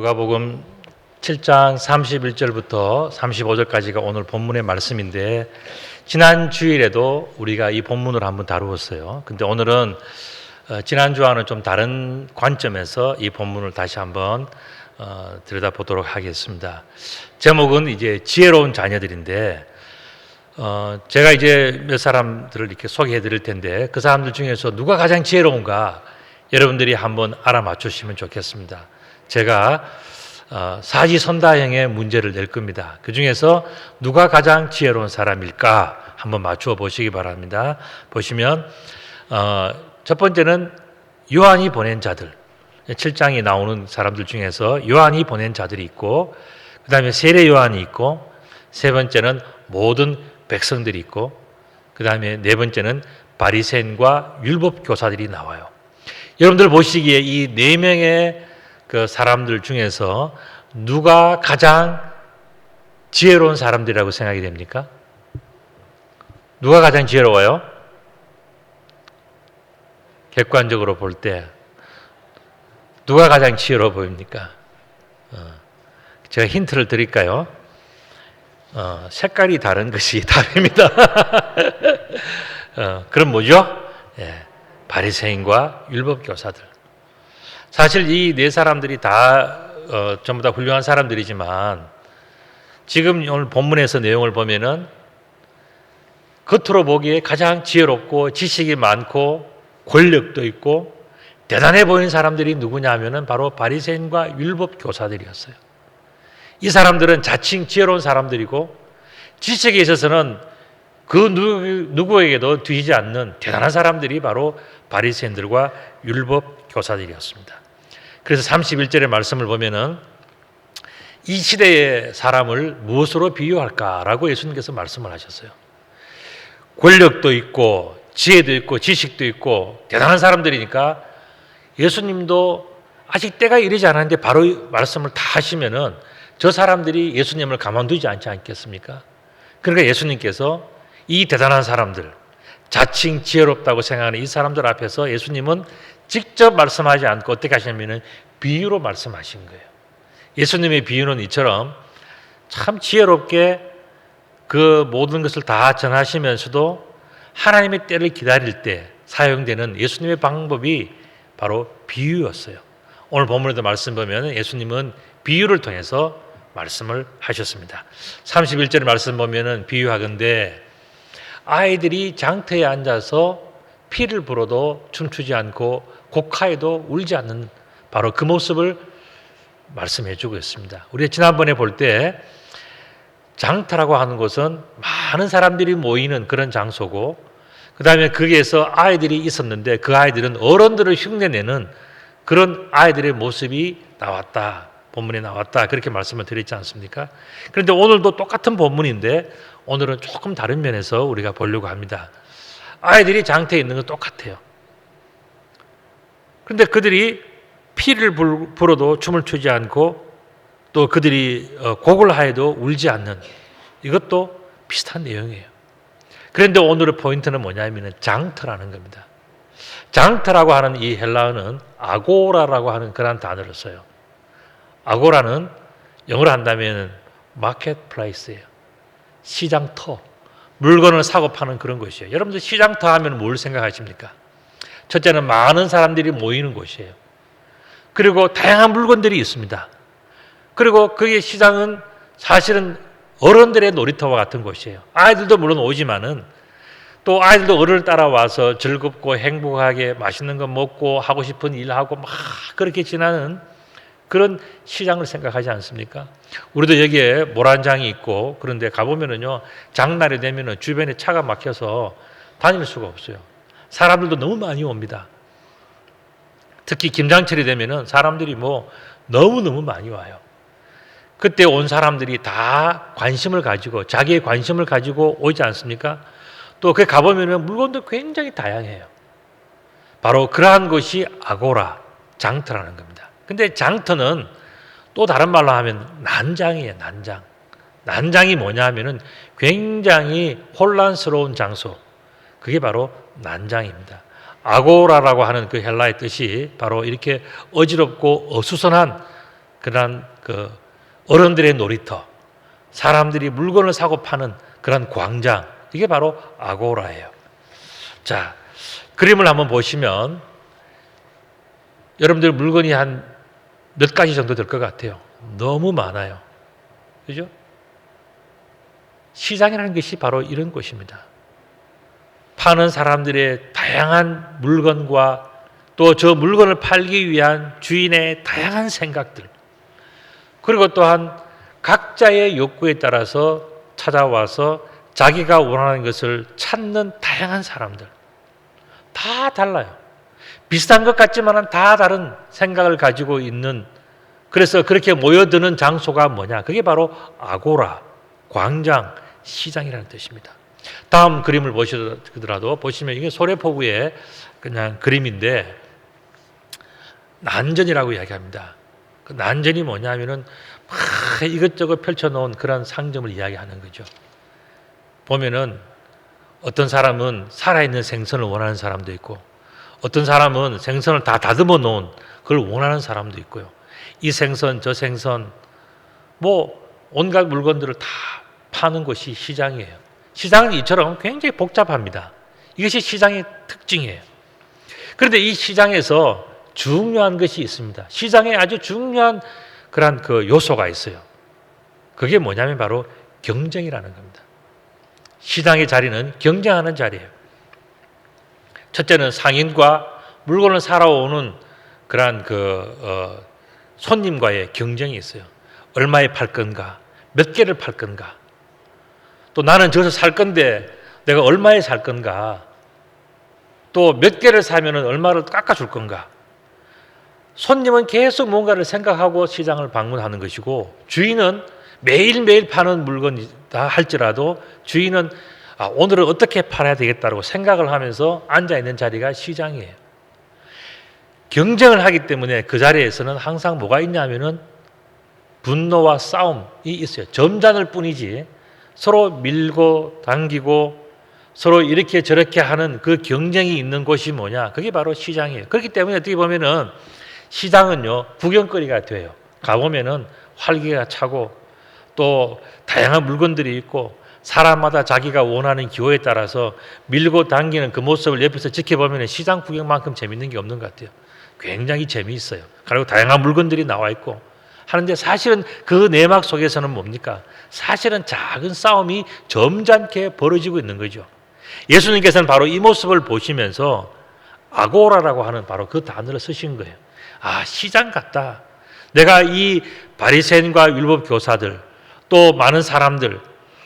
누가복음 7장 31절부터 35절까지가 오늘 본문의 말씀인데, 지난 주일에도 우리가 이 본문을 한번 다루었어요. 근데 오늘은 지난주와는 좀 다른 관점에서 이 본문을 다시 한번 들여다보도록 하겠습니다. 제목은 이제 지혜로운 자녀들인데, 제가 이제 몇 사람들을 이렇게 소개해 드릴 텐데, 그 사람들 중에서 누가 가장 지혜로운가 여러분들이 한번 알아맞추시면 좋겠습니다. 제가 사지선다형의 문제를 낼 겁니다. 그 중에서 누가 가장 지혜로운 사람일까 한번 맞추어 보시기 바랍니다. 보시면 첫 번째는 요한이 보낸 자들, 7장이 나오는 사람들 중에서 요한이 보낸 자들이 있고, 그 다음에 세례 요한이 있고, 세 번째는 모든 백성들이 있고, 그 다음에 네 번째는 바리새인과 율법 교사들이 나와요. 여러분들 보시기에 이 네 명의 그 사람들 중에서 누가 가장 지혜로운 사람들이라고 생각이 됩니까? 누가 가장 지혜로워요? 객관적으로 볼 때 누가 가장 지혜로워 보입니까? 제가 힌트를 드릴까요? 색깔이 다른 것이 다릅니다. 그럼 뭐죠? 바리새인과 율법 교사들. 사실 이 네 사람들이 다 전부 다 훌륭한 사람들이지만, 지금 오늘 본문에서 내용을 보면은 겉으로 보기에 가장 지혜롭고 지식이 많고 권력도 있고 대단해 보이는 사람들이 누구냐 하면은 바로 바리새인과 율법 교사들이었어요. 이 사람들은 자칭 지혜로운 사람들이고 지식에 있어서는 그 누구에게도 뒤지지 않는 대단한 사람들이 바로 바리새인들과 율법 교사들이었습니다. 그래서 31절의 말씀을 보면은 이 시대의 사람을 무엇으로 비유할까라고 예수님께서 말씀을 하셨어요. 권력도 있고 지혜도 있고 지식도 있고 대단한 사람들이니까 예수님도 아직 때가 이르지 않았는데 바로 말씀을 다 하시면은 저 사람들이 예수님을 가만두지 않지 않겠습니까? 그러니까 예수님께서 이 대단한 사람들, 자칭 지혜롭다고 생각하는 이 사람들 앞에서 예수님은 직접 말씀하지 않고 어떻게 하시냐면은 비유로 말씀하신 거예요. 예수님의 비유는 이처럼 참 지혜롭게 그 모든 것을 다 전하시면서도 하나님의 때를 기다릴 때 사용되는 예수님의 방법이 바로 비유였어요. 오늘 본문에도 말씀 보면 예수님은 비유를 통해서 말씀을 하셨습니다. 31절 말씀 보면은 비유하건대 아이들이 장터에 앉아서 피를 불어도 춤추지 않고 곡하에도 울지 않는 바로 그 모습을 말씀해 주고 있습니다. 우리가 지난번에 볼 때 장터라고 하는 곳은 많은 사람들이 모이는 그런 장소고, 그 다음에 거기에서 아이들이 있었는데 그 아이들은 어른들을 흉내내는 그런 아이들의 모습이 나왔다, 본문에 나왔다, 그렇게 말씀을 드렸지 않습니까? 그런데 오늘도 똑같은 본문인데 오늘은 조금 다른 면에서 우리가 보려고 합니다. 아이들이 장터에 있는 건 똑같아요. 그런데 그들이 피를 불어도 춤을 추지 않고 또 그들이 곡을 하여도 울지 않는, 이것도 비슷한 내용이에요. 그런데 오늘의 포인트는 뭐냐면 장터라는 겁니다. 장터라고 하는 이 헬라어는 아고라라고 하는 그런 단어를 써요. 아고라는 영어로 한다면 마켓플레이스예요. 시장터, 물건을 사고 파는 그런 곳이에요. 여러분들 시장터 하면 뭘 생각하십니까? 첫째는 많은 사람들이 모이는 곳이에요. 그리고 다양한 물건들이 있습니다. 그리고 그게 시장은 사실은 어른들의 놀이터와 같은 곳이에요. 아이들도 물론 오지만은 또 아이들도 어른을 따라와서 즐겁고 행복하게 맛있는 거 먹고 하고 싶은 일하고 막 그렇게 지나는 그런 시장을 생각하지 않습니까? 우리도 여기에 모란장이 있고 그런데 가보면은요, 장날이 되면은 주변에 차가 막혀서 다닐 수가 없어요. 사람들도 너무 많이 옵니다. 특히 김장철이 되면은 사람들이 너무너무 많이 와요. 그때 온 사람들이 다 관심을 가지고 자기의 관심을 가지고 오지 않습니까? 또 거기 가보면은 물건도 굉장히 다양해요. 바로 그러한 것이 아고라, 장터라는 겁니다. 근데 장터는 또 다른 말로 하면 난장이에요, 난장. 난장이 뭐냐 하면은 굉장히 혼란스러운 장소. 그게 바로 난장입니다. 아고라라고 하는 그 헬라의 뜻이 바로 이렇게 어지럽고 어수선한 그런 그 어른들의 놀이터, 사람들이 물건을 사고 파는 그런 광장, 이게 바로 아고라예요. 자, 그림을 한번 보시면 여러분들 물건이 한 몇 가지 정도 될 것 같아요. 너무 많아요. 그죠? 시장이라는 것이 바로 이런 곳입니다. 파는 사람들의 다양한 물건과 또 저 물건을 팔기 위한 주인의 다양한 생각들, 그리고 또한 각자의 욕구에 따라서 찾아와서 자기가 원하는 것을 찾는 다양한 사람들, 다 달라요. 비슷한 것 같지만 다 다른 생각을 가지고 있는, 그래서 그렇게 모여드는 장소가 뭐냐? 그게 바로 아고라, 광장, 시장이라는 뜻입니다. 다음 그림을 보시더라도 보시면 이게 소래포구의 그냥 그림인데 난전이라고 이야기합니다. 그 난전이 뭐냐면은 막 이것저것 펼쳐놓은 그런 상점을 이야기하는 거죠. 보면은 어떤 사람은 살아있는 생선을 원하는 사람도 있고, 어떤 사람은 생선을 다 다듬어 놓은 그걸 원하는 사람도 있고요. 이 생선, 저 생선, 뭐 온갖 물건들을 다 파는 곳이 시장이에요. 시장은 이처럼 굉장히 복잡합니다. 이것이 시장의 특징이에요. 그런데 이 시장에서 중요한 것이 있습니다. 시장에 아주 중요한 그런 그 요소가 있어요. 그게 뭐냐면 바로 경쟁이라는 겁니다. 시장의 자리는 경쟁하는 자리예요. 첫째는 상인과 물건을 사러 오는 그러한 손님과의 경쟁이 있어요. 얼마에 팔 건가? 몇 개를 팔 건가? 또 나는 저기서 살 건데 내가 얼마에 살 건가? 또 몇 개를 사면 얼마를 깎아줄 건가? 손님은 계속 뭔가를 생각하고 시장을 방문하는 것이고, 주인은 매일매일 파는 물건이다 할지라도 주인은 오늘은 어떻게 팔아야 되겠다고 생각을 하면서 앉아있는 자리가 시장이에요. 경쟁을 하기 때문에 그 자리에서는 항상 뭐가 있냐면은 분노와 싸움이 있어요. 점잖을 뿐이지 서로 밀고 당기고 서로 이렇게 저렇게 하는 그 경쟁이 있는 곳이 뭐냐? 그게 바로 시장이에요. 그렇기 때문에 어떻게 보면은 시장은요, 구경거리가 돼요. 가보면은 활기가 차고 또 다양한 물건들이 있고 사람마다 자기가 원하는 기호에 따라서 밀고 당기는 그 모습을 옆에서 지켜보면 시장 구경만큼 재밌는 게 없는 것 같아요. 굉장히 재미있어요. 그리고 다양한 물건들이 나와 있고 하는데 사실은 그 내막 속에서는 뭡니까? 사실은 작은 싸움이 점잖게 벌어지고 있는 거죠. 예수님께서는 바로 이 모습을 보시면서 아고라라고 하는 바로 그 단어를 쓰신 거예요. 아, 시장 같다. 내가 이 바리새인과 율법 교사들 또 많은 사람들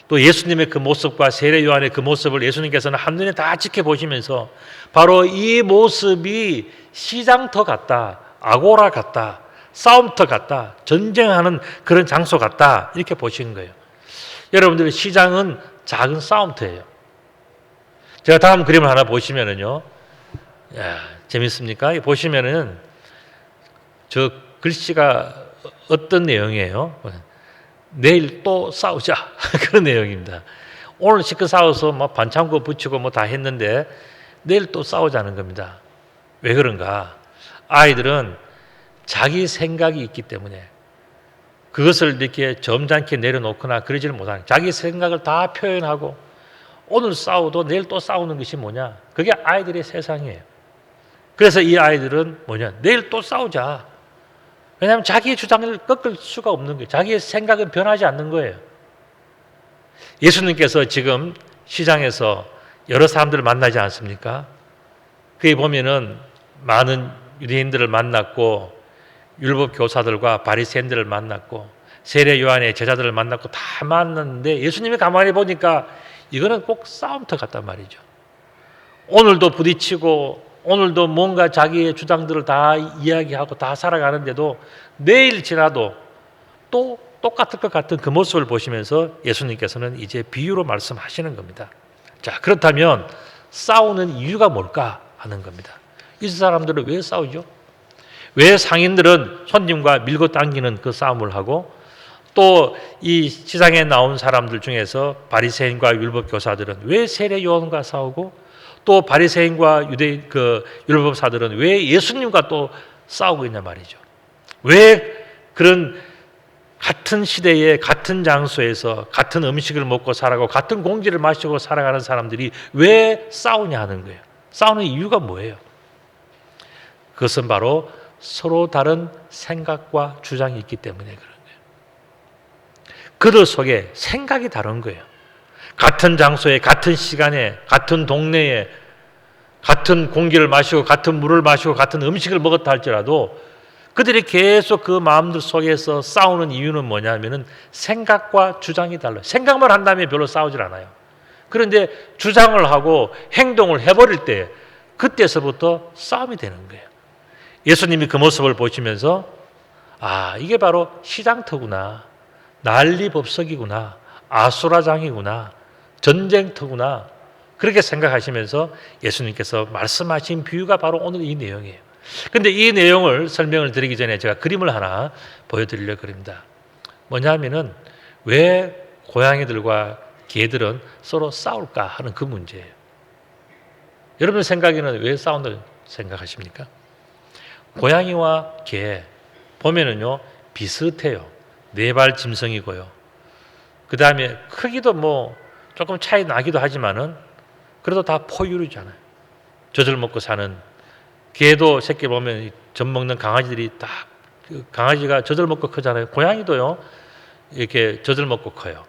또 예수님의 그 모습과 세례 요한의 그 모습을 예수님께서는 한눈에 다 지켜보시면서 바로 이 모습이 시장터 같다, 아고라 같다, 싸움터 같다, 전쟁하는 그런 장소 같다, 이렇게 보시는 거예요. 여러분들, 시장은 작은 싸움터예요. 제가 다음 그림을 하나 보시면은요, 야, 재밌습니까? 보시면은 저 글씨가 어떤 내용이에요? 내일 또 싸우자 그런 내용입니다. 오늘 실컷 싸워서 뭐 반창고 붙이고 뭐 다 했는데 내일 또 싸우자는 겁니다. 왜 그런가? 아이들은 자기 생각이 있기 때문에 그것을 이렇게 점잖게 내려놓거나 그러지를 못하는, 자기 생각을 다 표현하고 오늘 싸워도 내일 또 싸우는 것이 뭐냐? 그게 아이들의 세상이에요. 그래서 이 아이들은 뭐냐? 내일 또 싸우자. 왜냐하면 자기의 주장을 꺾을 수가 없는 거예요. 자기의 생각은 변하지 않는 거예요. 예수님께서 지금 시장에서 여러 사람들을 만나지 않습니까? 거기 보면은 많은 유대인들을 만났고 율법 교사들과 바리새인들을 만났고 세례 요한의 제자들을 만났고 다 만났는데 예수님이 가만히 보니까 이거는 꼭 싸움터 같단 말이죠. 오늘도 부딪히고 오늘도 뭔가 자기의 주장들을 다 이야기하고 다 살아가는데도 내일 지나도 또 똑같을 것 같은 그 모습을 보시면서 예수님께서는 이제 비유로 말씀하시는 겁니다. 자, 그렇다면 싸우는 이유가 뭘까 하는 겁니다. 이 사람들은 왜 싸우죠? 왜 상인들은 손님과 밀고 당기는 그 싸움을 하고 또 이 시장에 나온 사람들 중에서 바리새인과 율법 교사들은 왜 세례 요한과 싸우고 또 바리새인과 유대 율법사들은 왜 예수님과 또 싸우고 있냐 말이죠. 왜 그런 같은 시대에 같은 장소에서 같은 음식을 먹고 살아가고 같은 공기를 마시고 살아가는 사람들이 왜 싸우냐 하는 거예요. 싸우는 이유가 뭐예요? 그것은 바로 서로 다른 생각과 주장이 있기 때문에 그런 거예요. 그들 속에 생각이 다른 거예요. 같은 장소에, 같은 시간에, 같은 동네에, 같은 공기를 마시고, 같은 물을 마시고, 같은 음식을 먹었다 할지라도 그들이 계속 그 마음들 속에서 싸우는 이유는 뭐냐면은 생각과 주장이 달라요. 생각만 한다면 별로 싸우질 않아요. 그런데 주장을 하고 행동을 해버릴 때 그때서부터 싸움이 되는 거예요. 예수님이 그 모습을 보시면서 아, 이게 바로 시장터구나, 난리법석이구나, 아수라장이구나, 전쟁터구나, 그렇게 생각하시면서 예수님께서 말씀하신 비유가 바로 오늘 이 내용이에요. 그런데 이 내용을 설명을 드리기 전에 제가 그림을 하나 보여드리려고 합니다. 뭐냐 하면은 왜 고양이들과 개들은 서로 싸울까 하는 그 문제예요. 여러분 생각에는 왜 싸운다고 생각하십니까? 고양이와 개 보면은요 비슷해요. 네 발 짐승이고요. 그 다음에 크기도 뭐 조금 차이 나기도 하지만은 그래도 다 포유류잖아요. 젖을 먹고 사는, 개도 새끼 보면 젖 먹는 강아지들이 다 강아지가 젖을 먹고 크잖아요. 고양이도요 이렇게 젖을 먹고 커요.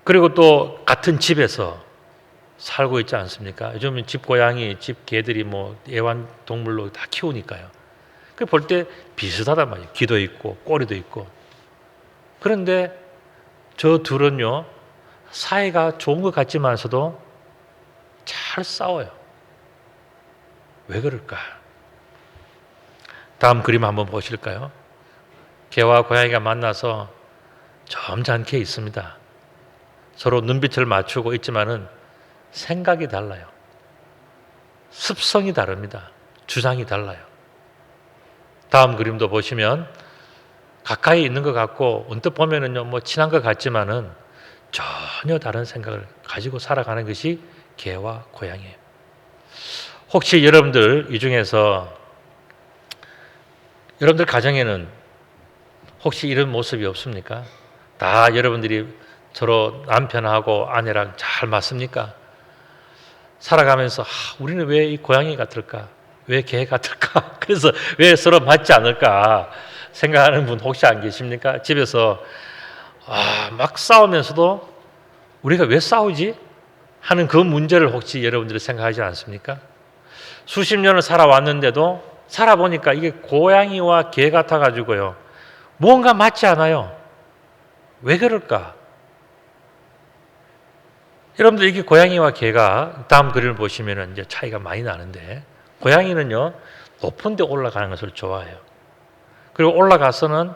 그리고 또 같은 집에서 살고 있지 않습니까? 요즘은 집 고양이, 집 개들이 뭐 애완동물로 다 키우니까요. 그 볼 때 비슷하단 말이에요. 귀도 있고 꼬리도 있고. 그런데 저 둘은요 사이가 좋은 것 같지만서도 잘 싸워요. 왜 그럴까? 다음 그림 한번 보실까요? 개와 고양이가 만나서 점잖게 있습니다. 서로 눈빛을 맞추고 있지만은 생각이 달라요. 습성이 다릅니다. 주장이 달라요. 다음 그림도 보시면 가까이 있는 것 같고 언뜻 보면은요 뭐 친한 것 같지만은 전혀 다른 생각을 가지고 살아가는 것이 개와 고양이에요. 혹시 여러분들 이 중에서 여러분들 가정에는 혹시 이런 모습이 없습니까? 다 여러분들이 서로 남편하고 아내랑 잘 맞습니까? 살아가면서 우리는 왜 이 고양이 같을까? 왜 개 같을까? 그래서 왜 서로 맞지 않을까 생각하는 분 혹시 안 계십니까? 집에서 막 싸우면서도 우리가 왜 싸우지? 하는 그 문제를 혹시 여러분들이 생각하지 않습니까? 수십 년을 살아왔는데도 살아보니까 이게 고양이와 개 같아가지고요 무언가 맞지 않아요. 왜 그럴까? 여러분들 이게 고양이와 개가 다음 그림을 보시면 이제 차이가 많이 나는데 고양이는요 높은 데 올라가는 것을 좋아해요. 그리고 올라가서는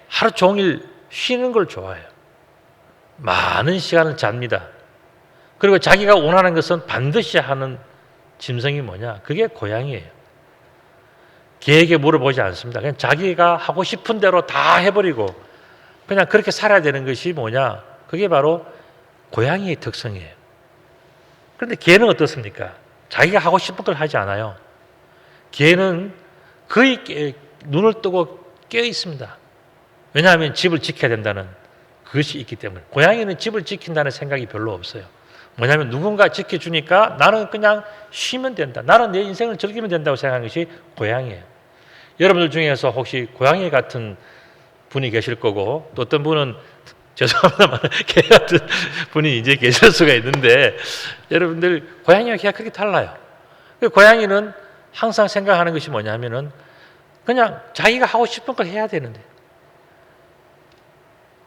하루 종일 쉬는 걸 좋아해요. 많은 시간을 잡니다. 그리고 자기가 원하는 것은 반드시 하는 짐승이 뭐냐? 그게 고양이에요. 개에게 물어보지 않습니다. 그냥 자기가 하고 싶은 대로 다 해버리고 그냥 그렇게 살아야 되는 것이 뭐냐? 그게 바로 고양이의 특성이에요. 그런데 개는 어떻습니까? 자기가 하고 싶은 걸 하지 않아요. 개는 거의 눈을 뜨고 깨어 있습니다. 왜냐하면 집을 지켜야 된다는 그것이 있기 때문에. 고양이는 집을 지킨다는 생각이 별로 없어요. 뭐냐면 누군가 지켜주니까 나는 그냥 쉬면 된다. 나는 내 인생을 즐기면 된다고 생각하는 것이 고양이에요. 여러분들 중에서 혹시 고양이 같은 분이 계실 거고 또 어떤 분은 죄송합니다만 개 같은 분이 이제 계실 수가 있는데 여러분들 고양이와 개가 크게 달라요. 고양이는 항상 생각하는 것이 뭐냐면은 그냥 자기가 하고 싶은 걸 해야 되는데.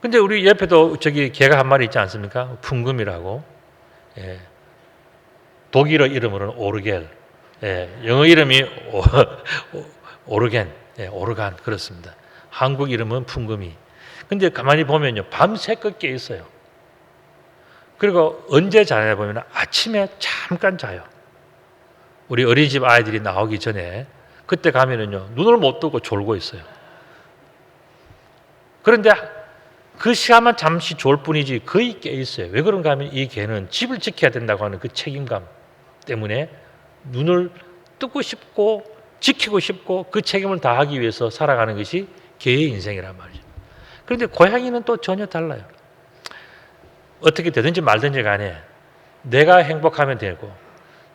근데 우리 옆에도 저기 개가 한 마리 있지 않습니까? 풍금이라고. 예. 독일어 이름으로는 오르겔. 예. 영어 이름이 오르겐. 예. 오르간. 그렇습니다. 한국 이름은 풍금이. 근데 가만히 보면요. 밤새껏 깨 있어요. 그리고 언제 자냐 보면 아침에 잠깐 자요. 우리 어린이집 아이들이 나오기 전에 그때 가면은요. 눈을 못 뜨고 졸고 있어요. 그런데 그 시간만 잠시 졸 뿐이지 거의 깨 있어요. 왜 그런가 하면 이 개는 집을 지켜야 된다고 하는 그 책임감 때문에 눈을 뜨고 싶고 지키고 싶고 그 책임을 다하기 위해서 살아가는 것이 개의 인생이란 말이죠. 그런데 고양이는 또 전혀 달라요. 어떻게 되든지 말든지 간에 내가 행복하면 되고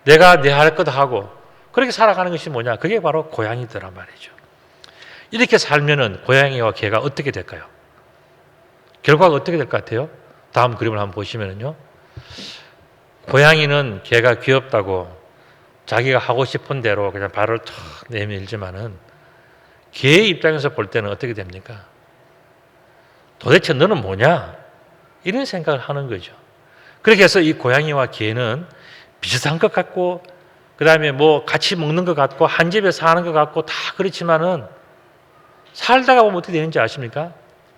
내가 내 할 것 하고 그렇게 살아가는 것이 뭐냐? 그게 바로 고양이더란 말이죠. 이렇게 살면은 고양이와 개가 어떻게 될까요? 결과가 어떻게 될 것 같아요? 다음 그림을 한번 보시면요. 고양이는 개가 귀엽다고 자기가 하고 싶은 대로 그냥 발을 탁 내밀지만은 개의 입장에서 볼 때는 어떻게 됩니까? 도대체 너는 뭐냐? 이런 생각을 하는 거죠. 그렇게 해서 이 고양이와 개는 비슷한 것 같고 그 다음에 뭐 같이 먹는 것 같고 한 집에 사는 것 같고 다 그렇지만은 살다가 보면 어떻게 되는지 아십니까?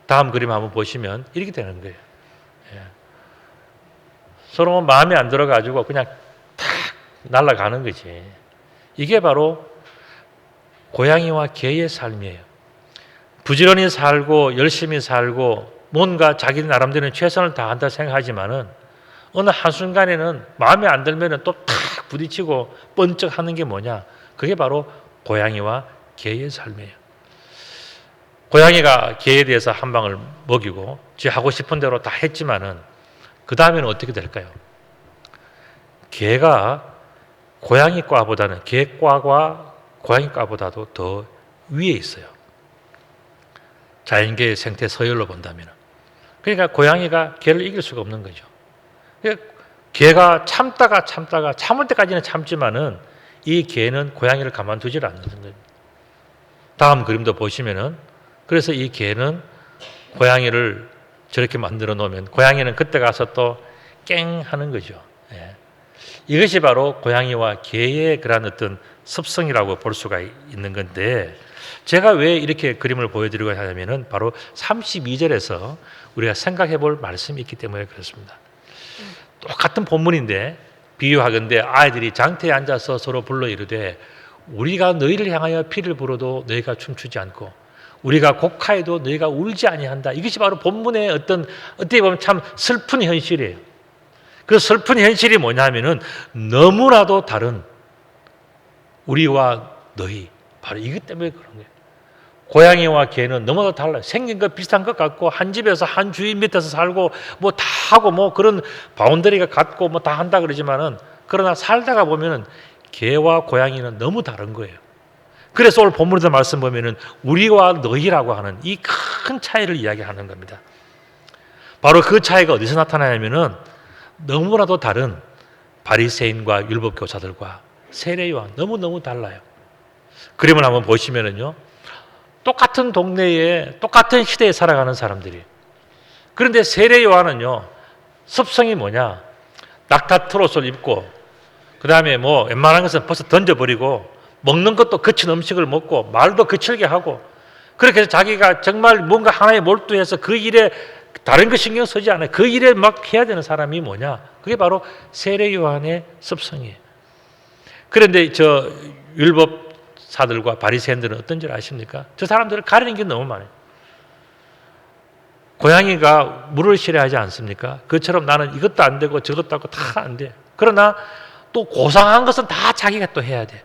다음 그림 한번 보시면 이렇게 되는 거예요. 예. 서로 마음에 안 들어가지고 그냥 탁 날아가는 거지. 이게 바로 고양이와 개의 삶이에요. 부지런히 살고 열심히 살고 뭔가 자기 나름대로 최선을 다한다 생각하지만은 어느 한순간에는 마음에 안 들면은 또 탁 부딪히고 번쩍 하는 게 뭐냐? 그게 바로 고양이와 개의 삶이에요. 고양이가 개에 대해서 한 방을 먹이고 지 하고 싶은 대로 다 했지만은 그 다음에는 어떻게 될까요? 개가 고양이과보다는 개과가 고양이과보다도 더 위에 있어요. 자연계의 생태 서열로 본다면. 그러니까 고양이가 개를 이길 수가 없는 거죠. 개가 참다가 참을 때까지는 참지만은 이 개는 고양이를 가만두질 않는 거예요. 다음 그림도 보시면은 그래서 이 개는 고양이를 저렇게 만들어 놓으면 고양이는 그때 가서 또 깽 하는 거죠. 예. 이것이 바로 고양이와 개의 그런 어떤 습성이라고 볼 수가 있는 건데 제가 왜 이렇게 그림을 보여드리고 하냐면은 바로 32절에서 우리가 생각해 볼 말씀이 있기 때문에 그렇습니다. 똑같은 본문인데 비유하건대 아이들이 장터에 앉아서 서로 불러 이르되 우리가 너희를 향하여 피를 불어도 너희가 춤추지 않고 우리가 곡하여도 너희가 울지 아니한다. 이것이 바로 본문의 어떻게 보면 참 슬픈 현실이에요. 그 슬픈 현실이 뭐냐면은 너무나도 다른 우리와 너희 바로 이것 때문에 그런 거예요. 고양이와 개는 너무나도 달라요. 생긴 것 비슷한 것 같고 한 집에서 한 주인 밑에서 살고 뭐 다 하고 뭐 그런 바운더리가 같고 뭐 다 한다 그러지만은 그러나 살다가 보면은 개와 고양이는 너무 다른 거예요. 그래서 오늘 본문에서 말씀 보면은 우리와 너희라고 하는 이 큰 차이를 이야기하는 겁니다. 바로 그 차이가 어디서 나타나냐면은 너무나도 다른 바리새인과 율법교사들과 세례요한 너무너무 달라요. 그림을 한번 보시면은요. 똑같은 동네에 똑같은 시대에 살아가는 사람들이에요. 그런데 세례요한은요. 습성이 뭐냐? 낙타 트롯을 입고 그 다음에 뭐 웬만한 것은 벌써 던져버리고 먹는 것도 거친 음식을 먹고 말도 거칠게 하고 그렇게 해서 자기가 정말 뭔가 하나에 몰두해서 그 일에 다른 거 신경 쓰지 않아요. 그 일에 막 해야 되는 사람이 뭐냐? 그게 바로 세례 요한의 습성이에요. 그런데 저 율법사들과 바리새인들은 어떤 줄 아십니까? 저 사람들을 가리는 게 너무 많아요. 고양이가 물을 싫어하지 않습니까? 그처럼 나는 이것도 안 되고 저것도 하고 다 안 돼. 그러나 또 고상한 것은 다 자기가 또 해야 돼.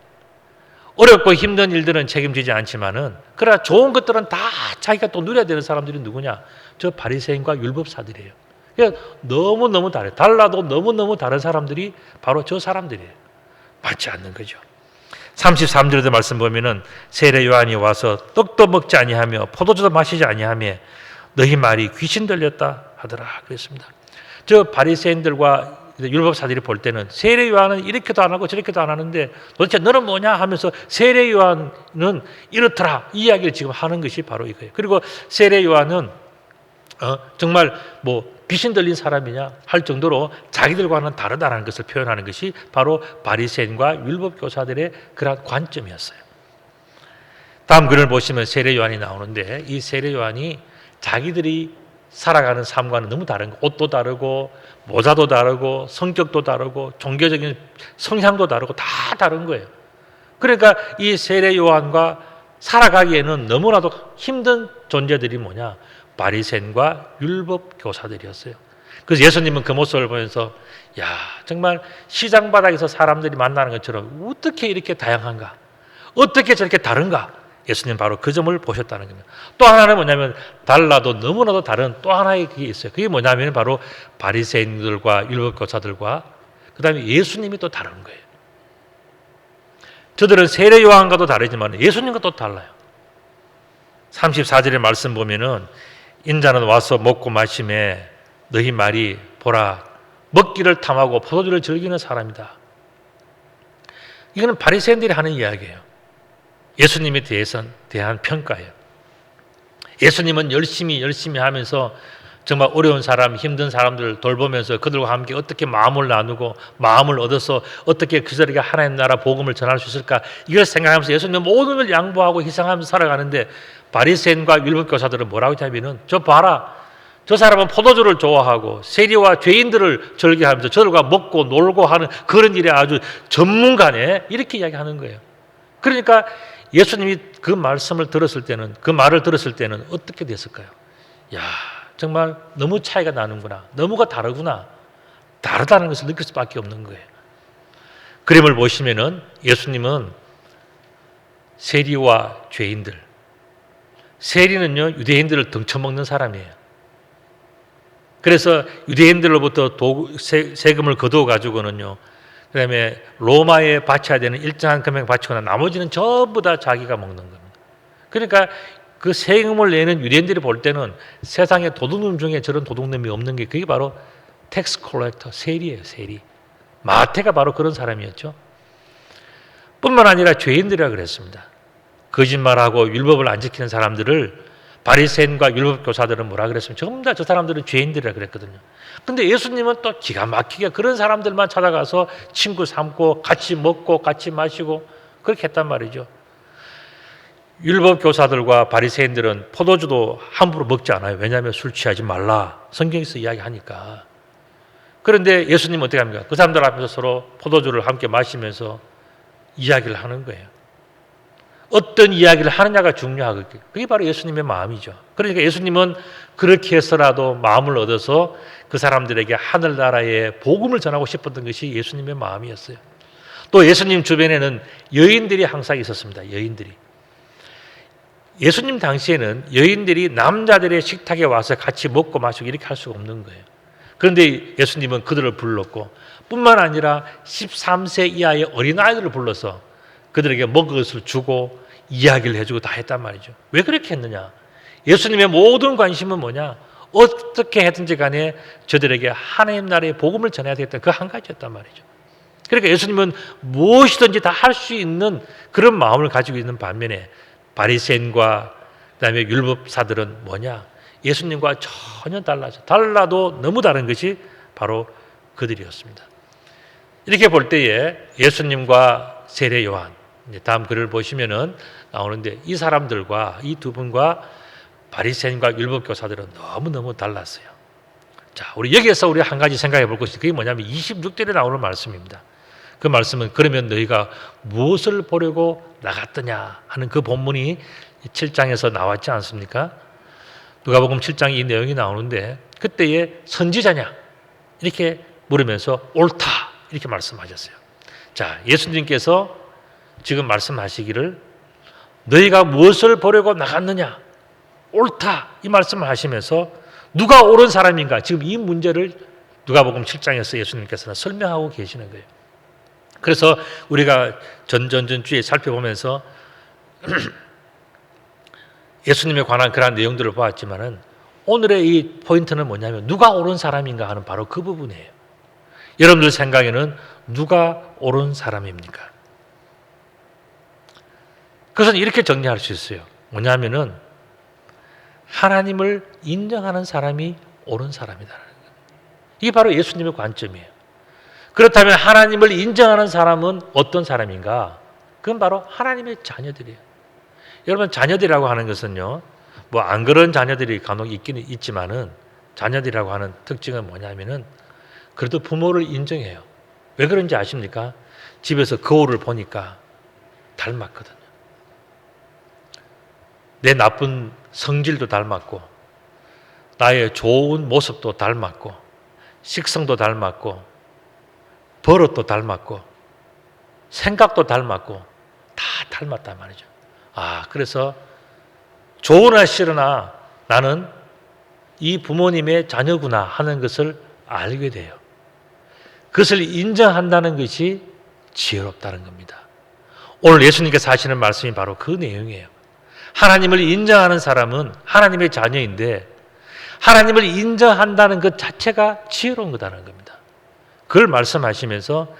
어렵고 힘든 일들은 책임지지 않지만은 그러나 좋은 것들은 다 자기가 또 누려야 되는 사람들이 누구냐? 저 바리새인과 율법사들이에요. 그러니까 너무너무 달라요. 달라도 너무너무 다른 사람들이 바로 저 사람들이에요. 맞지 않는 거죠. 33절에도 말씀 보면은 세례 요한이 와서 떡도 먹지 아니하며 포도주도 마시지 아니하며 너희 말이 귀신 들렸다 하더라 그랬습니다. 저 바리새인들과 율법사들이 볼 때는 세례 요한은 이렇게도 안 하고 저렇게도 안 하는데 도대체 너는 뭐냐 하면서 세례 요한은 이렇더라 이 이야기를 지금 하는 것이 바로 이거예요. 그리고 세례 요한은 정말 뭐 귀신 들린 사람이냐 할 정도로 자기들과는 다르다는 것을 표현하는 것이 바로 바리새인과 율법교사들의 그런 관점이었어요. 다음 글을 보시면 세례 요한이 나오는데 이 세례 요한이 자기들이 살아가는 삶과는 너무 다른 거. 옷도 다르고 모자도 다르고 성격도 다르고 종교적인 성향도 다르고 다 다른 거예요. 그러니까 이 세례 요한과 살아가기에는 너무나도 힘든 존재들이 뭐냐? 바리새인과 율법 교사들이었어요. 그래서 예수님은 그 모습을 보면서 야 정말 시장 바닥에서 사람들이 만나는 것처럼 어떻게 이렇게 다양한가? 어떻게 저렇게 다른가? 예수님 바로 그 점을 보셨다는 겁니다. 또 하나는 뭐냐면 달라도 너무나도 다른 또 하나의 그게 있어요. 그게 뭐냐면 바로 바리새인들과 율법교사들과 그다음에 예수님이 또 다른 거예요. 저들은 세례 요한과도 다르지만 예수님과 또 달라요. 34절의 말씀 보면은 인자는 와서 먹고 마시매 너희 말이 보라 먹기를 탐하고 포도주를 즐기는 사람이다. 이거는 바리새인들이 하는 이야기예요. 예수님에 대한 평가예요. 예수님은 열심히 하면서 정말 어려운 사람, 힘든 사람들 돌보면서 그들과 함께 어떻게 마음을 나누고 마음을 얻어서 어떻게 그들에게 하나님 나라 복음을 전할 수 있을까 이걸 생각하면서 예수님은 모든 걸 양보하고 희생하면서 살아가는데 바리새인과 율법교사들은 뭐라고 하냐면은 저 봐라 저 사람은 포도주를 좋아하고 세리와 죄인들을 절개하면서 저들과 먹고 놀고 하는 그런 일에 아주 전문가네 이렇게 이야기하는 거예요. 그러니까 예수님이 그 말씀을 들었을 때는 그 말을 들었을 때는 어떻게 됐을까요? 야 정말 너무 차이가 나는구나. 너무가 다르구나. 다르다는 것을 느낄 수밖에 없는 거예요. 그림을 보시면은 예수님은 세리와 죄인들. 세리는요 유대인들을 등쳐먹는 사람이에요. 그래서 유대인들로부터 세금을 거두어 가지고는요. 그다음에 로마에 바쳐야 되는 일정한 금액 바치거나 나머지는 전부 다 자기가 먹는 겁니다. 그러니까 그 세금을 내는 유대인들이 볼 때는 세상에 도둑놈 중에 저런 도둑놈이 없는 게 그게 바로 텍스 콜렉터, 세리예요. 세리. 마태가 바로 그런 사람이었죠. 뿐만 아니라 죄인들이라 그랬습니다. 거짓말하고 율법을 안 지키는 사람들을 바리새인과 율법교사들은 뭐라 그랬습니까? 전부 다 저 사람들은 죄인들이라 그랬거든요. 근데 예수님은 또 기가 막히게 그런 사람들만 찾아가서 친구 삼고 같이 먹고 같이 마시고 그렇게 했단 말이죠. 율법교사들과 바리새인들은 포도주도 함부로 먹지 않아요. 왜냐하면 술 취하지 말라. 성경에서 이야기하니까. 그런데 예수님은 어떻게 합니까? 그 사람들 앞에서 서로 포도주를 함께 마시면서 이야기를 하는 거예요. 어떤 이야기를 하느냐가 중요하거든요. 그게 바로 예수님의 마음이죠. 그러니까 예수님은 그렇게 해서라도 마음을 얻어서 그 사람들에게 하늘나라의 복음을 전하고 싶었던 것이 예수님의 마음이었어요. 또 예수님 주변에는 여인들이 항상 있었습니다. 여인들이. 예수님 당시에는 여인들이 남자들의 식탁에 와서 같이 먹고 마시고 이렇게 할 수가 없는 거예요. 그런데 예수님은 그들을 불렀고 뿐만 아니라 13세 이하의 어린아이들을 불러서 그들에게 먹을 것을 주고 이야기를 해주고 다 했단 말이죠. 왜 그렇게 했느냐? 예수님의 모든 관심은 뭐냐? 어떻게 해든지 간에 저들에게 하나님 나라의 복음을 전해야 되겠다. 그 한 가지였단 말이죠. 그러니까 예수님은 무엇이든지 다 할 수 있는 그런 마음을 가지고 있는 반면에 바리새인과 그다음에 율법사들은 뭐냐? 예수님과 전혀 달라도 너무 다른 것이 바로 그들이었습니다. 이렇게 볼 때에 예수님과 세례 요한 다음 글을 보시면은 나오는데 이 사람들과 이 두 분과 바리새인과 율법교사들은 너무너무 달랐어요. 자, 우리 여기에서 우리 한 가지 생각해 볼 것이 그게 뭐냐면 26절에 나오는 말씀입니다. 그 말씀은 그러면 너희가 무엇을 보려고 나갔더냐 하는 그 본문이 7장에서 나왔지 않습니까? 누가복음 7장에 이 내용이 나오는데 그때의 선지자냐 이렇게 물으면서 옳다 이렇게 말씀하셨어요. 자, 예수님께서 지금 말씀하시기를 너희가 무엇을 보려고 나갔느냐 옳다 이 말씀을 하시면서 누가 옳은 사람인가 지금 이 문제를 누가복음 7장에서 예수님께서는 설명하고 계시는 거예요. 그래서 우리가 전주에 살펴보면서 예수님에 관한 그러한 내용들을 보았지만은 오늘의 이 포인트는 뭐냐면 누가 옳은 사람인가 하는 바로 그 부분이에요. 여러분들 생각에는 누가 옳은 사람입니까? 그것은 이렇게 정리할 수 있어요. 뭐냐면은 하나님을 인정하는 사람이 옳은 사람이다. 이게 바로 예수님의 관점이에요. 그렇다면 하나님을 인정하는 사람은 어떤 사람인가? 그건 바로 하나님의 자녀들이에요. 여러분 자녀들이라고 하는 것은요. 뭐 안 그런 자녀들이 간혹 있기는 있지만은 자녀들이라고 하는 특징은 뭐냐면은 그래도 부모를 인정해요. 왜 그런지 아십니까? 집에서 거울을 보니까 닮았거든요. 내 나쁜 성질도 닮았고 나의 좋은 모습도 닮았고 식성도 닮았고 버릇도 닮았고 생각도 닮았고 다 닮았단 말이죠. 그래서 좋으나 싫으나 나는 이 부모님의 자녀구나 하는 것을 알게 돼요. 그것을 인정한다는 것이 지혜롭다는 겁니다. 오늘 예수님께서 하시는 말씀이 바로 그 내용이에요. 하나님을 인정하는 사람은 하나님의 자녀인데 하나님을 인정한다는 것 자체가 지혜로운 거다라는 겁니다. 그걸 말씀하시면서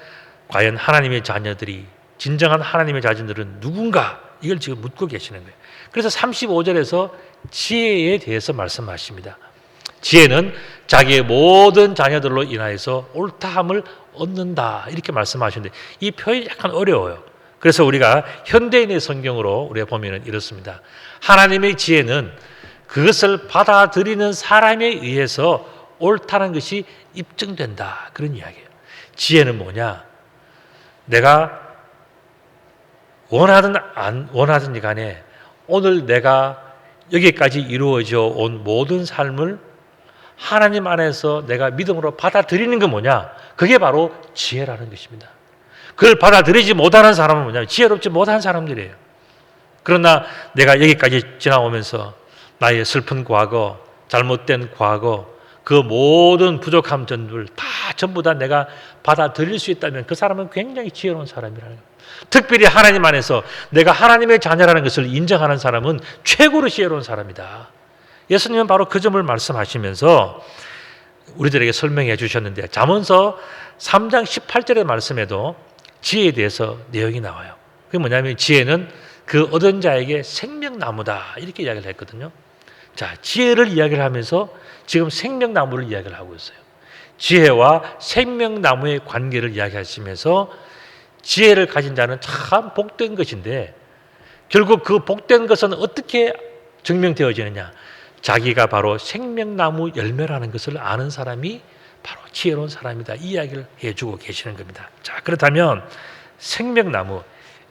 과연 하나님의 자녀들이 진정한 하나님의 자녀들은 누군가 이걸 지금 묻고 계시는 거예요. 그래서 35절에서 지혜에 대해서 말씀하십니다. 지혜는 자기의 모든 자녀들로 인하여서 옳다함을 얻는다 이렇게 말씀하시는데 이 표현이 약간 어려워요. 그래서 우리가 현대인의 성경으로 우리가 보면 이렇습니다. 하나님의 지혜는 그것을 받아들이는 사람에 의해서 옳다는 것이 입증된다 그런 이야기예요. 지혜는 뭐냐? 내가 원하든 안 원하든지 간에 오늘 내가 여기까지 이루어져 온 모든 삶을 하나님 안에서 내가 믿음으로 받아들이는 게 뭐냐? 그게 바로 지혜라는 것입니다. 그걸 받아들이지 못하는 사람은 뭐냐? 지혜롭지 못한 사람들이에요. 그러나 내가 여기까지 지나오면서 나의 슬픈 과거, 잘못된 과거, 그 모든 부족함 전부 다 내가 받아들일 수 있다면 그 사람은 굉장히 지혜로운 사람이라는 거예요. 특별히 하나님 안에서 내가 하나님의 자녀라는 것을 인정하는 사람은 최고로 지혜로운 사람이다. 예수님은 바로 그 점을 말씀하시면서 우리들에게 설명해 주셨는데 잠언서 3장 18절의 말씀에도 지혜에 대해서 내용이 나와요. 그게 뭐냐면 지혜는 그 얻은 자에게 생명나무다 이렇게 이야기를 했거든요. 자, 지혜를 이야기를 하면서 지금 생명나무를 이야기를 하고 있어요. 지혜와 생명나무의 관계를 이야기하시면서 지혜를 가진 자는 참 복된 것인데 결국 그 복된 것은 어떻게 증명되어지느냐? 자기가 바로 생명나무 열매라는 것을 아는 사람이 바로 지혜로운 사람이다. 이 이야기를 해주고 계시는 겁니다. 자, 그렇다면 생명나무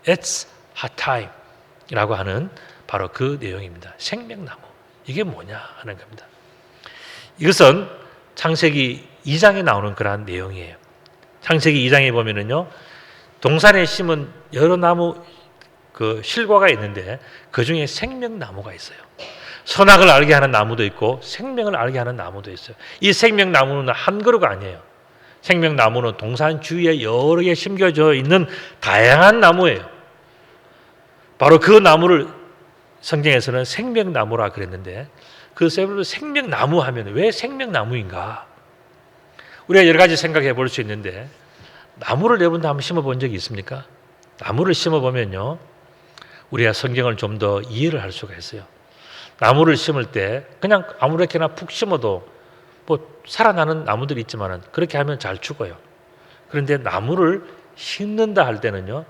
Etz Hatayim이라고 하는 바로 그 내용입니다. 생명나무 이게 뭐냐 하는 겁니다. 이것은 창세기 2장에 나오는 그러한 내용이에요. 창세기 2장에 보면은요, 동산에 심은 여러 나무 그 실과가 있는데 그 중에 생명나무가 있어요. 선악을 알게 하는 나무도 있고 생명을 알게 하는 나무도 있어요. 이 생명나무는 한 그루가 아니에요. 생명나무는 동산 주위에 여러 개 심겨져 있는 다양한 나무예요. 바로 그 나무를 성경에서는 생명나무라 그랬는데 그 생명나무 하면 왜 생명나무인가? 우리가 여러 가지 생각해 볼 수 있는데 나무를 여러분도 한번 심어본 적이 있습니까? 나무를 심어보면요, 우리가 성경을 좀 더 이해를 할 수가 있어요. 나무를 심을 때 그냥 아무렇게나 푹 심어도 뭐 살아나는 나무들이 있지만 그렇게 하면 잘 죽어요. 그런데 나무를 심는다 할 때는요,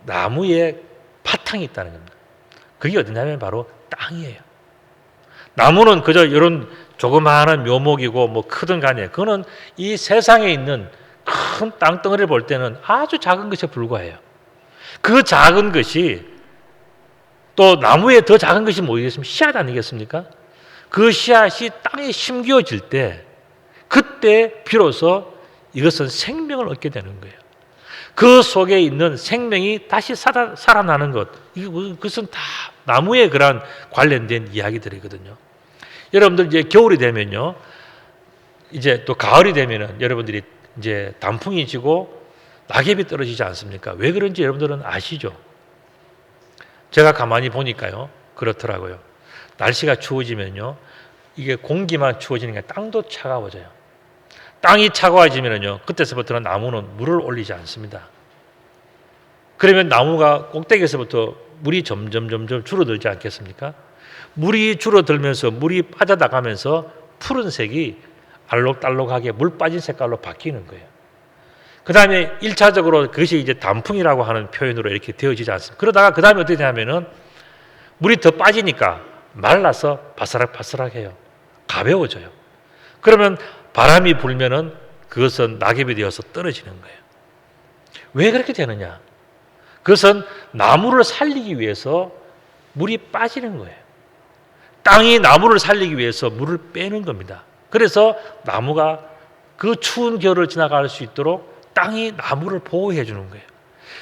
나무에 바탕이 있다는 겁니다. 그게 어디냐면 바로 땅이에요. 나무는 그저 이런 조그마한 묘목이고 뭐 크든 간에 그거는 이 세상에 있는 큰 땅덩어리를 볼 때는 아주 작은 것에 불과해요. 그 작은 것이 또 나무에 더 작은 것이 뭐겠습니까? 씨앗 아니겠습니까? 그 씨앗이 땅에 심겨질 때 그때 비로소 이것은 생명을 얻게 되는 거예요. 그 속에 있는 생명이 다시 살아나는 것, 그것은 다 나무에 그런 관련된 이야기들이거든요. 여러분들 이제 겨울이 되면요, 이제 또 가을이 되면은 여러분들이 이제 단풍이 지고 낙엽이 떨어지지 않습니까? 왜 그런지 여러분들은 아시죠? 제가 가만히 보니까요, 그렇더라고요. 날씨가 추워지면요, 이게 공기만 추워지는 게 땅도 차가워져요. 땅이 차가워지면요, 그때서부터는 나무는 물을 올리지 않습니다. 그러면 나무가 꼭대기에서부터 물이 점점 줄어들지 않겠습니까? 물이 줄어들면서 물이 빠져나가면서 푸른색이 알록달록하게 물 빠진 색깔로 바뀌는 거예요. 그 다음에 1차적으로 그것이 이제 단풍이라고 하는 표현으로 이렇게 되어지지 않습니까? 그러다가 그 다음에 어떻게 되냐면은 물이 더 빠지니까 말라서 바스락바스락해요. 가벼워져요. 그러면 바람이 불면은 그것은 낙엽이 되어서 떨어지는 거예요. 왜 그렇게 되느냐? 그것은 나무를 살리기 위해서 물이 빠지는 거예요. 땅이 나무를 살리기 위해서 물을 빼는 겁니다. 그래서 나무가 그 추운 겨울을 지나갈 수 있도록 땅이 나무를 보호해 주는 거예요.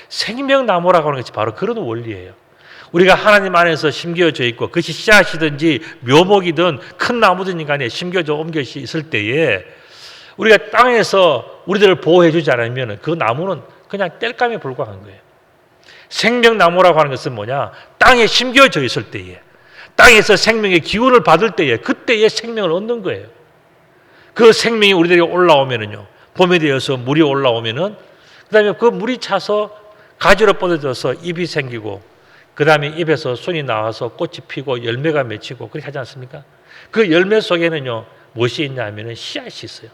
생명나무라고 하는 것이 바로 그런 원리예요. 우리가 하나님 안에서 심겨져 있고 그것이 씨앗이든지 묘목이든 큰 나무든 간에 심겨져 옮겨져 있을 때에 우리가 땅에서 우리들을 보호해 주지 않으면 그 나무는 그냥 땔감에 불과한 거예요. 생명나무라고 하는 것은 뭐냐? 땅에 심겨져 있을 때에, 땅에서 생명의 기운을 받을 때에, 그때에 생명을 얻는 거예요. 그 생명이 우리들에게 올라오면은요, 봄이 되어서 물이 올라오면은 그 다음에 그 물이 차서 가지로 뻗어져서 잎이 생기고 그 다음에 잎에서 순이 나와서 꽃이 피고 열매가 맺히고 그렇게 하지 않습니까? 그 열매 속에는요, 무엇이 있냐 하면은 씨앗이 있어요.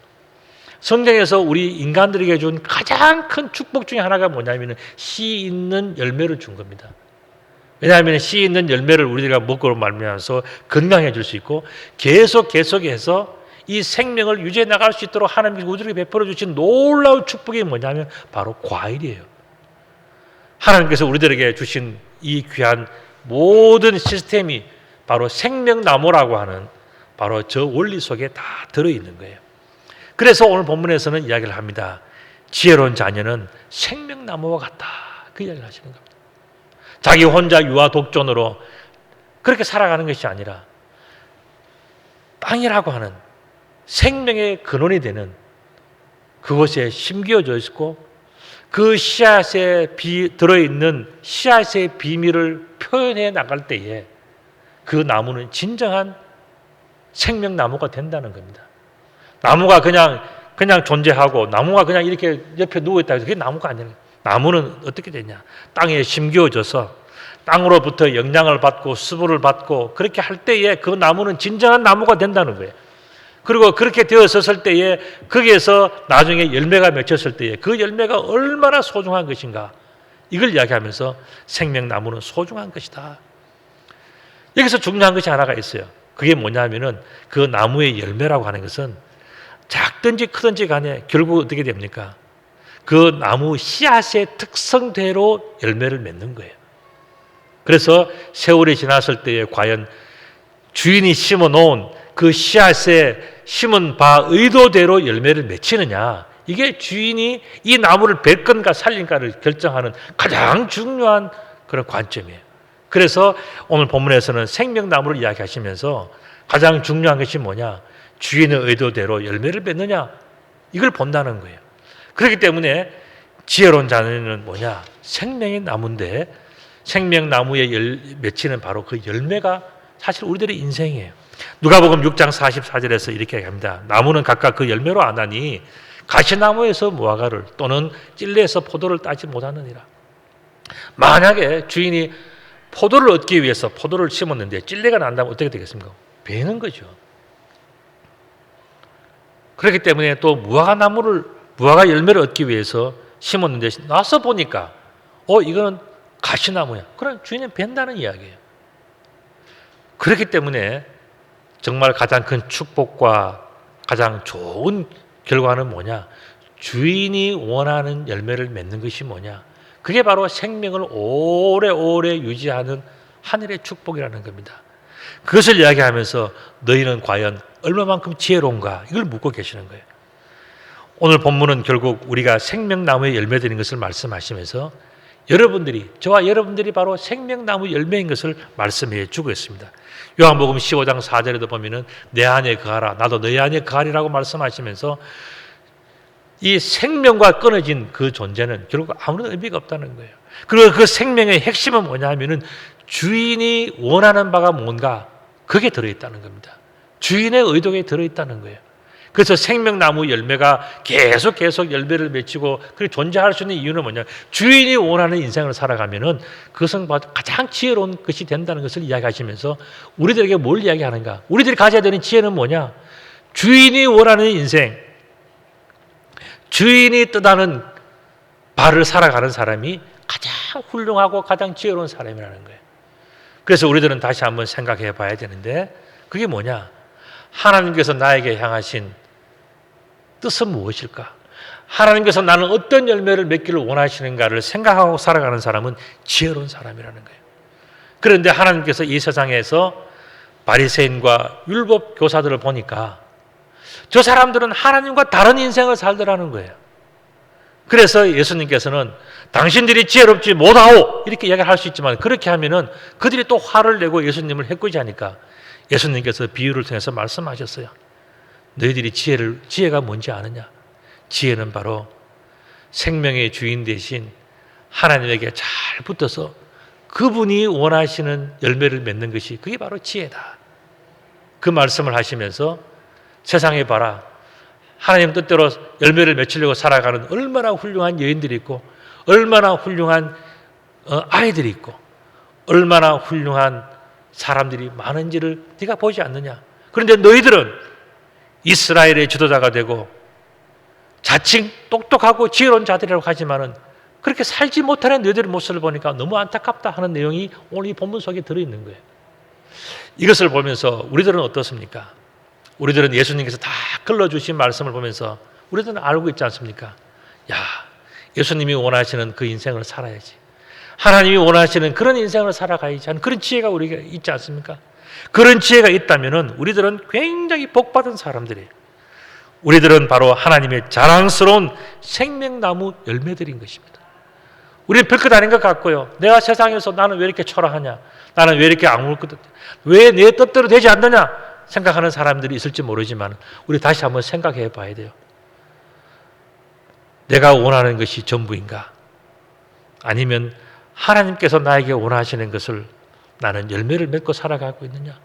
성경에서 우리 인간들에게 준 가장 큰 축복 중에 하나가 뭐냐면 씨 있는 열매를 준 겁니다. 왜냐하면 씨 있는 열매를 우리가 먹고 말미암아서 건강해질 수 있고 계속해서 이 생명을 유지해 나갈 수 있도록 하나님께서 우리에게 베풀어 주신 놀라운 축복이 뭐냐면 바로 과일이에요. 하나님께서 우리들에게 주신 이 귀한 모든 시스템이 바로 생명나무라고 하는 바로 저 원리 속에 다 들어있는 거예요. 그래서 오늘 본문에서는 이야기를 합니다. 지혜로운 자녀는 생명나무와 같다. 그 이야기를 하시는 겁니다. 자기 혼자 유아 독존으로 그렇게 살아가는 것이 아니라 땅이라고 하는 생명의 근원이 되는 그곳에 심겨져 있고 그 씨앗에 들어있는 씨앗의 비밀을 표현해 나갈 때에 그 나무는 진정한 생명나무가 된다는 겁니다. 나무가 그냥 존재하고 나무가 그냥 이렇게 옆에 누워있다 해서 그게 나무가 아니에요. 나무는 어떻게 되냐? 땅에 심겨져서 땅으로부터 영양을 받고 수분을 받고 그렇게 할 때에 그 나무는 진정한 나무가 된다는 거예요. 그리고 그렇게 되었을 때에 거기에서 나중에 열매가 맺혔을 때에 그 열매가 얼마나 소중한 것인가 이걸 이야기하면서 생명나무는 소중한 것이다. 여기서 중요한 것이 하나가 있어요. 그게 뭐냐면은 그 나무의 열매라고 하는 것은 작든지 크든지 간에 결국 어떻게 됩니까? 그 나무 씨앗의 특성대로 열매를 맺는 거예요. 그래서 세월이 지났을 때에 과연 주인이 심어 놓은 그 씨앗에 심은 바 의도대로 열매를 맺히느냐, 이게 주인이 이 나무를 벨 건가 살린가를 결정하는 가장 중요한 그런 관점이에요. 그래서 오늘 본문에서는 생명나무를 이야기하시면서 가장 중요한 것이 뭐냐? 주인의 의도대로 열매를 맺느냐, 이걸 본다는 거예요. 그렇기 때문에 지혜로운 자녀는 뭐냐? 생명의 나무인데 생명나무에 맺히는 바로 그 열매가 사실 우리들의 인생이에요. 누가복음 6장 44절에서 이렇게 얘기합니다. 나무는 각각 그 열매로 아나니 가시나무에서 무화과를 또는 찔레에서 포도를 따지 못하느니라. 만약에 주인이 포도를 얻기 위해서 포도를 심었는데 찔레가 난다면 어떻게 되겠습니까? 베는 거죠. 그렇기 때문에 또 무화과 열매를 얻기 위해서 심었는데 나서 보니까 이거는 가시나무야. 그럼 주인은 벤다는 이야기예요. 그렇기 때문에 정말 가장 큰 축복과 가장 좋은 결과는 뭐냐? 주인이 원하는 열매를 맺는 것이 뭐냐? 그게 바로 생명을 오래오래 유지하는 하늘의 축복이라는 겁니다. 그것을 이야기하면서 너희는 과연 얼마만큼 지혜로운가? 이걸 묻고 계시는 거예요. 오늘 본문은 결국 우리가 생명나무의 열매들인 것을 말씀하시면서 저와 여러분들이 바로 생명나무 열매인 것을 말씀해 주고 있습니다. 요한복음 15장 4절에도 보면은 내 안에 거하라 나도 너희 안에 거하리라고 말씀하시면서 이 생명과 끊어진 그 존재는 결국 아무런 의미가 없다는 거예요. 그리고 그 생명의 핵심은 뭐냐 하면은 주인이 원하는 바가 뭔가 그게 들어있다는 겁니다. 주인의 의도에 들어있다는 거예요. 그래서 생명나무 열매가 계속 열매를 맺히고 그렇게 존재할 수 있는 이유는 뭐냐? 주인이 원하는 인생을 살아가면은 그것은 가장 지혜로운 것이 된다는 것을 이야기하시면서 우리들에게 뭘 이야기하는가? 우리들이 가져야 되는 지혜는 뭐냐? 주인이 원하는 인생, 주인이 뜻하는 바를 살아가는 사람이 가장 훌륭하고 가장 지혜로운 사람이라는 거예요. 그래서 우리들은 다시 한번 생각해 봐야 되는데 그게 뭐냐? 하나님께서 나에게 향하신 뜻은 무엇일까? 하나님께서 나는 어떤 열매를 맺기를 원하시는가를 생각하고 살아가는 사람은 지혜로운 사람이라는 거예요. 그런데 하나님께서 이 세상에서 바리새인과 율법 교사들을 보니까 저 사람들은 하나님과 다른 인생을 살더라는 거예요. 그래서 예수님께서는 당신들이 지혜롭지 못하오 이렇게 이야기를 할 수 있지만, 그렇게 하면은 그들이 또 화를 내고 예수님을 해코지하니까 예수님께서 비유를 통해서 말씀하셨어요. 너희들이 지혜가 뭔지 아느냐? 지혜는 바로 생명의 주인 대신 하나님에게 잘 붙어서 그분이 원하시는 열매를 맺는 것이, 그게 바로 지혜다. 그 말씀을 하시면서 세상에 봐라, 하나님 뜻대로 열매를 맺으려고 살아가는 얼마나 훌륭한 여인들이 있고, 얼마나 훌륭한 아이들이 있고, 얼마나 훌륭한 사람들이 많은지를 네가 보지 않느냐? 그런데 너희들은 이스라엘의 지도자가 되고 자칭 똑똑하고 지혜로운 자들이라고 하지만은 그렇게 살지 못하는 너희들의 모습을 보니까 너무 안타깝다 하는 내용이 오늘 이 본문 속에 들어있는 거예요. 이것을 보면서 우리들은 어떻습니까? 우리들은 예수님께서 다 걸러주신 말씀을 보면서 우리들은 알고 있지 않습니까? 야, 예수님이 원하시는 그 인생을 살아야지, 하나님이 원하시는 그런 인생을 살아가야지 하는 그런 지혜가 우리가 있지 않습니까? 그런 지혜가 있다면 우리들은 굉장히 복받은 사람들이에요. 우리들은 바로 하나님의 자랑스러운 생명나무 열매들인 것입니다. 우리는 별것 아닌 것 같고요, 내가 세상에서 나는 왜 이렇게 초라하냐, 나는 왜 이렇게 악물거든, 왜 내 뜻대로 되지 않느냐 생각하는 사람들이 있을지 모르지만, 우리 다시 한번 생각해 봐야 돼요. 내가 원하는 것이 전부인가? 아니면 하나님께서 나에게 원하시는 것을 나는 열매를 맺고 살아가고 있느냐?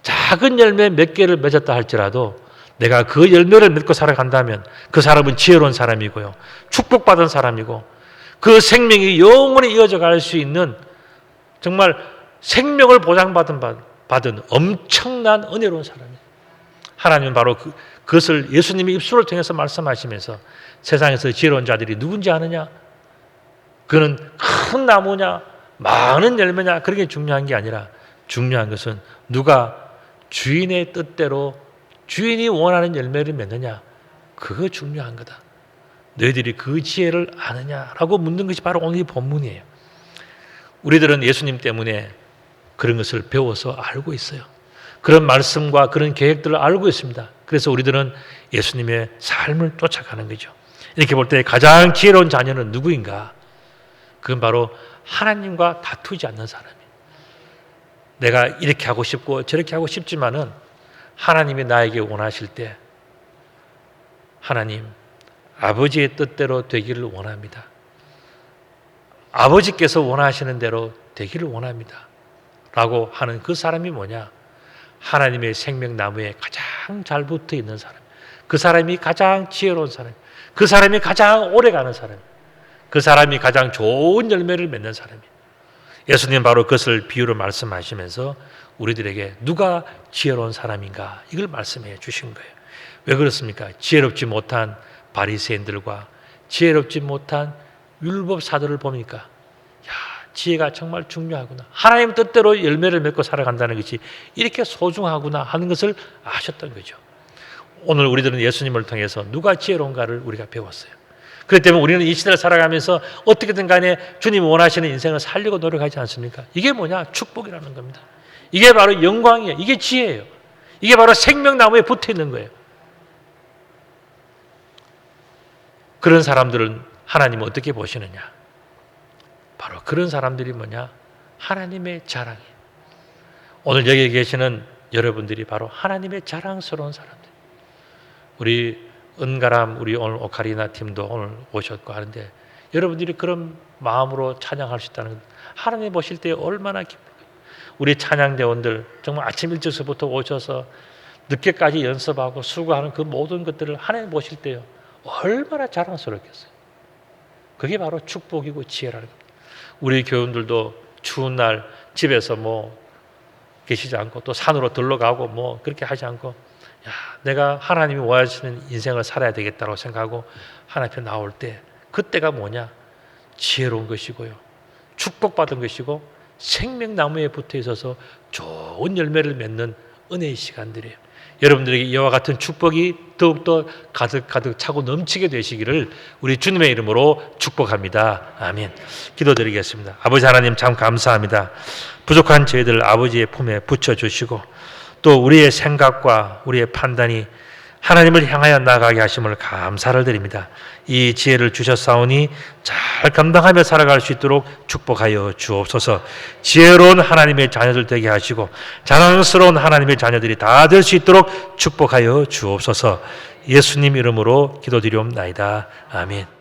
작은 열매 몇 개를 맺었다 할지라도 내가 그 열매를 맺고 살아간다면 그 사람은 지혜로운 사람이고요, 축복받은 사람이고, 그 생명이 영원히 이어져 갈 수 있는 정말 생명을 보장받은 엄청난 은혜로운 사람이에요. 하나님은 바로 그것을 예수님의 입술을 통해서 말씀하시면서 세상에서 지혜로운 자들이 누군지 아느냐? 그는 큰 나무냐, 많은 열매냐, 그게 중요한 게 아니라 중요한 것은 누가 주인의 뜻대로 주인이 원하는 열매를 맺느냐, 그거 중요한 거다. 너희들이 그 지혜를 아느냐라고 묻는 것이 바로 오늘 이 본문이에요. 우리들은 예수님 때문에 그런 것을 배워서 알고 있어요. 그런 말씀과 그런 계획들을 알고 있습니다. 그래서 우리들은 예수님의 삶을 쫓아가는 거죠. 이렇게 볼 때 가장 지혜로운 자녀는 누구인가? 그건 바로 하나님과 다투지 않는 사람이에요. 내가 이렇게 하고 싶고 저렇게 하고 싶지만은 하나님이 나에게 원하실 때, 하나님, 아버지의 뜻대로 되기를 원합니다, 아버지께서 원하시는 대로 되기를 원합니다 라고 하는 그 사람이 뭐냐? 하나님의 생명나무에 가장 잘 붙어 있는 사람, 그 사람이 가장 지혜로운 사람, 그 사람이 가장 오래가는 사람, 그 사람이 가장 좋은 열매를 맺는 사람이에요. 예수님 바로 그것을 비유로 말씀하시면서 우리들에게 누가 지혜로운 사람인가, 이걸 말씀해 주신 거예요. 왜 그렇습니까? 지혜롭지 못한 바리새인들과 지혜롭지 못한 율법사들을 보니까, 야, 지혜가 정말 중요하구나, 하나님 뜻대로 열매를 맺고 살아간다는 것이 이렇게 소중하구나 하는 것을 아셨던 거죠. 오늘 우리들은 예수님을 통해서 누가 지혜로운가를 우리가 배웠어요. 그렇기 때문에 우리는 이 시대를 살아가면서 어떻게든 간에 주님이 원하시는 인생을 살려고 노력하지 않습니까? 이게 뭐냐? 축복이라는 겁니다. 이게 바로 영광이에요. 이게 지혜예요. 이게 바로 생명나무에 붙어 있는 거예요. 그런 사람들은 하나님은 어떻게 보시느냐? 바로 그런 사람들이 뭐냐? 하나님의 자랑이에요. 오늘 여기 계시는 여러분들이 바로 하나님의 자랑스러운 사람들. 우리 은가람, 우리 오늘 오카리나 팀도 오늘 오셨고 하는데, 여러분들이 그런 마음으로 찬양할 수 있다는 것, 하나님 보실 때 얼마나 기뻐요. 우리 찬양대원들 정말 아침 일찍서부터 오셔서 늦게까지 연습하고 수고하는 그 모든 것들을 하나님 보실 때요, 얼마나 자랑스럽겠어요. 그게 바로 축복이고 지혜라는 겁니다. 우리 교원들도 추운 날 집에서 뭐 계시지 않고 또 산으로 들러가고 뭐 그렇게 하지 않고, 야, 내가 하나님이 원하시는 인생을 살아야 되겠다고 생각하고 하나님 앞에 나올 때, 그때가 뭐냐? 지혜로운 것이고요, 축복받은 것이고, 생명나무에 붙어 있어서 좋은 열매를 맺는 은혜의 시간들이에요. 여러분들에게 이와 같은 축복이 더욱더 가득가득 차고 넘치게 되시기를 우리 주님의 이름으로 축복합니다. 아멘. 기도드리겠습니다. 아버지 하나님, 참 감사합니다. 부족한 저희들 아버지의 품에 붙여주시고, 또 우리의 생각과 우리의 판단이 하나님을 향하여 나아가게 하심을 감사를 드립니다. 이 지혜를 주셨사오니 잘 감당하며 살아갈 수 있도록 축복하여 주옵소서. 지혜로운 하나님의 자녀들 되게 하시고 자랑스러운 하나님의 자녀들이 다 될 수 있도록 축복하여 주옵소서. 예수님 이름으로 기도드리옵나이다. 아멘.